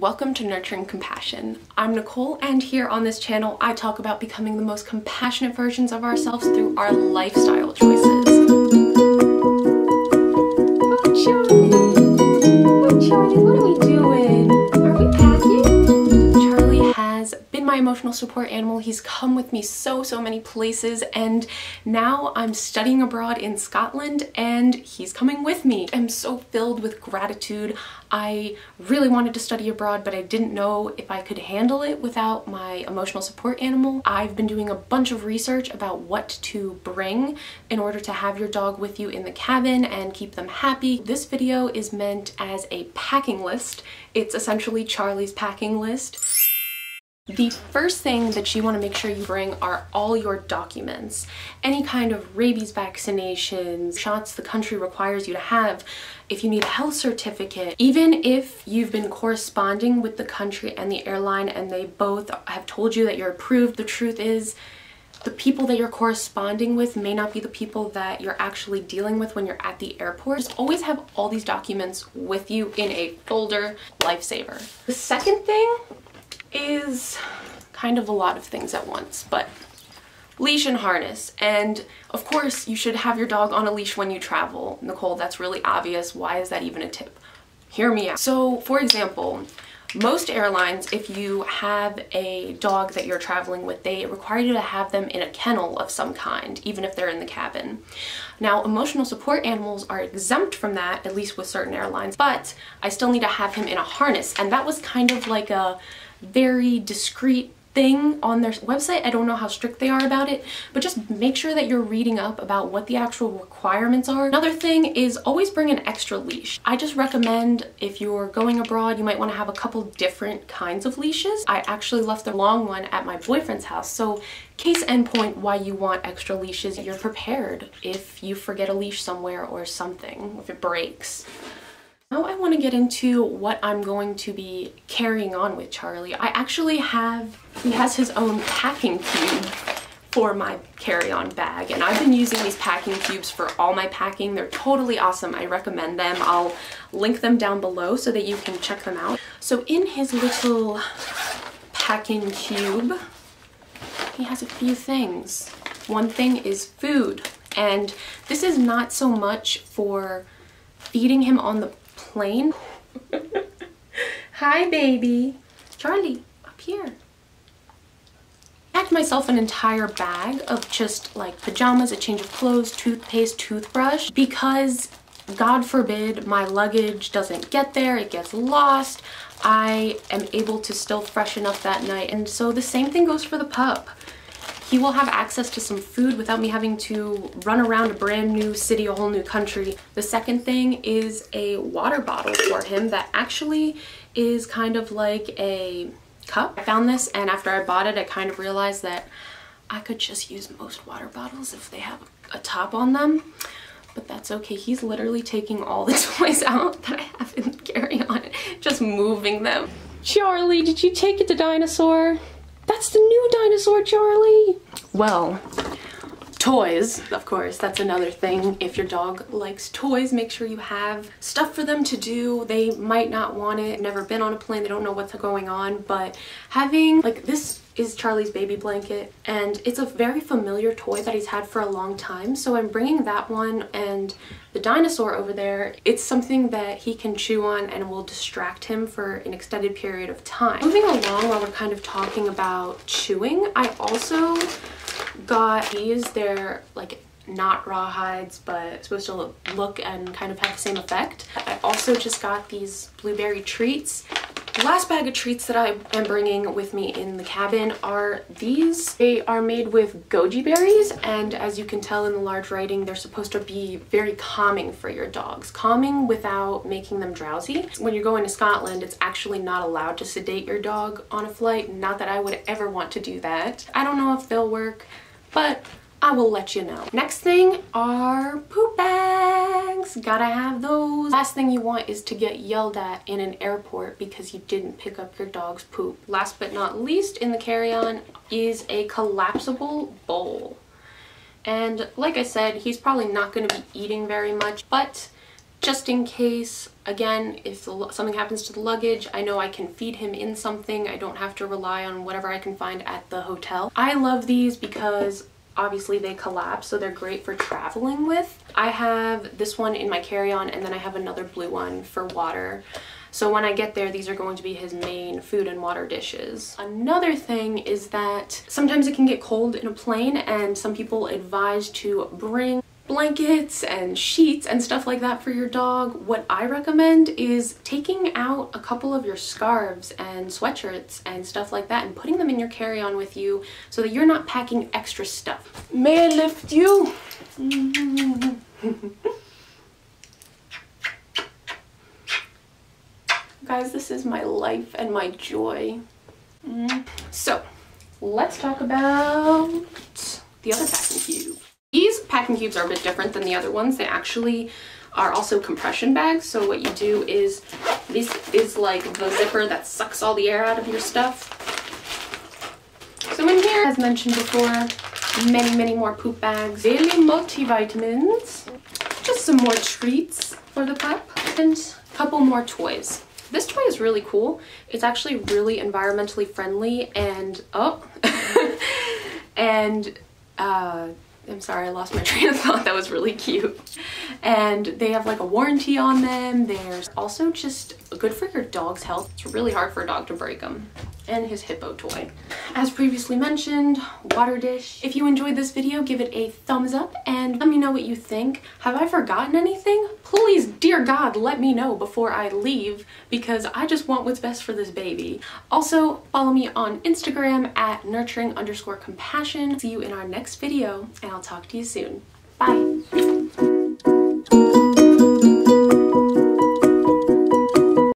welcome to Nurturing Compassion. I'm Nicole, and here on this channel I talk about becoming the most compassionate versions of ourselves through our lifestyle choices. Oh Charlie, what are we doing? Are we packing? Charlie has been my emotional support animal. He's come with me so many places, and now I'm studying abroad in Scotland and he's coming with me. I'm so filled with gratitude. I really wanted to study abroad, but I didn't know if I could handle it without my emotional support animal. I've been doing a bunch of research about what to bring in order to have your dog with you in the cabin and keep them happy. This video is meant as a packing list. It's essentially Charlie's packing list. The first thing that you want to make sure you bring are all your documents. Any kind of rabies vaccinations, shots the country requires you to have, if you need a health certificate, even if you've been corresponding with the country and the airline and they both have told you that you're approved, the truth is the people that you're corresponding with may not be the people that you're actually dealing with when you're at the airport. Just always have all these documents with you in a folder. Lifesaver. The second thing is kind of a lot of things at once, but leash and harness. And of course you should have your dog on a leash when you travel. Nicole, that's really obvious. Why is that even a tip? Hear me out. So for example, most airlines, if you have a dog that you're traveling with, they require you to have them in a kennel of some kind, even if they're in the cabin. Now, emotional support animals are exempt from that, at least with certain airlines, but I still need to have him in a harness. And that was kind of like a very discreet thing on their website. I don't know how strict they are about it, but just make sure that you're reading up about what the actual requirements are. Another thing is always bring an extra leash. I just recommend if you're going abroad, you might want to have a couple different kinds of leashes. I actually left the long one at my boyfriend's house, so case in point why you want extra leashes, you're prepared if you forget a leash somewhere or something, if it breaks. Now I want to get into what I'm going to be carrying on with Charlie. He has his own packing cube for my carry-on bag, and I've been using these packing cubes for all my packing. They're totally awesome. I recommend them. I'll link them down below so that you can check them out. So in his little packing cube, he has a few things. One thing is food, and this is not so much for feeding him on the plane. Hi baby. Charlie, up here. I packed myself an entire bag of just like pajamas, a change of clothes, toothpaste, toothbrush, because God forbid my luggage doesn't get there, it gets lost, I am able to still freshen up that night. And so the same thing goes for the pup. He will have access to some food without me having to run around a brand new city, a whole new country. The second thing is a water bottle for him that actually is kind of like a cup. I found this, and after I bought it, I kind of realized that I could just use most water bottles if they have a top on them, but that's okay. He's literally taking all the toys out that I have in the carry-on, just moving them. Charlie, did you take it to Dinosaur? That's the new dinosaur, Charlie! Well, toys, of course, that's another thing. If your dog likes toys, make sure you have stuff for them to do. They might not want it, never been on a plane, they don't know what's going on, but having, like, this is Charlie's baby blanket, and it's a very familiar toy that he's had for a long time, so I'm bringing that one, and the dinosaur over there, it's something that he can chew on and will distract him for an extended period of time. Moving along, while we're kind of talking about chewing, I also got these. They're like not rawhides, but supposed to look and kind of have the same effect. I also just got these blueberry treats. The last bag of treats that I am bringing with me in the cabin are these. They are made with goji berries, and as you can tell in the large writing, they're supposed to be very calming for your dogs. Calming without making them drowsy. When you're going to Scotland, it's actually not allowed to sedate your dog on a flight. Not that I would ever want to do that. I don't know if they'll work, but I will let you know. Next thing are poop bags. Gotta have those. Last thing you want is to get yelled at in an airport because you didn't pick up your dog's poop. Last but not least in the carry-on is a collapsible bowl. And like I said, he's probably not going to be eating very much, but just in case, Again, if something happens to the luggage, I know I can feed him in something. I don't have to rely on whatever I can find at the hotel. I love these because obviously they collapse, so they're great for traveling with. I have this one in my carry-on, and then I have another blue one for water. So when I get there, these are going to be his main food and water dishes. Another thing is that sometimes it can get cold in a plane, and some people advise to bring blankets and sheets and stuff like that for your dog. What I recommend is taking out a couple of your scarves and sweatshirts and stuff like that and putting them in your carry-on with you so that you're not packing extra stuff. May I lift you? Guys, this is my life and my joy. So let's talk about the other packing cube. These packing cubes are a bit different than the other ones. They actually are also compression bags. So what you do is, this is like the zipper that sucks all the air out of your stuff. So in here, as mentioned before, many more poop bags, daily multivitamins, just some more treats for the pup, and a couple more toys. This toy is really cool. It's actually really environmentally friendly, and I'm sorry, I lost my train of thought. That was really cute. And they have like a warranty on them. There's also just good for your dog's health. It's really hard for a dog to break them. And his hippo toy. As previously mentioned, water dish. If you enjoyed this video, give it a thumbs up and let me know what you think. Have I forgotten anything? Please, dear God, let me know before I leave, because I just want what's best for this baby. Also, follow me on Instagram at nurturing_compassion. See you in our next video, and I'll talk to you soon. Bye.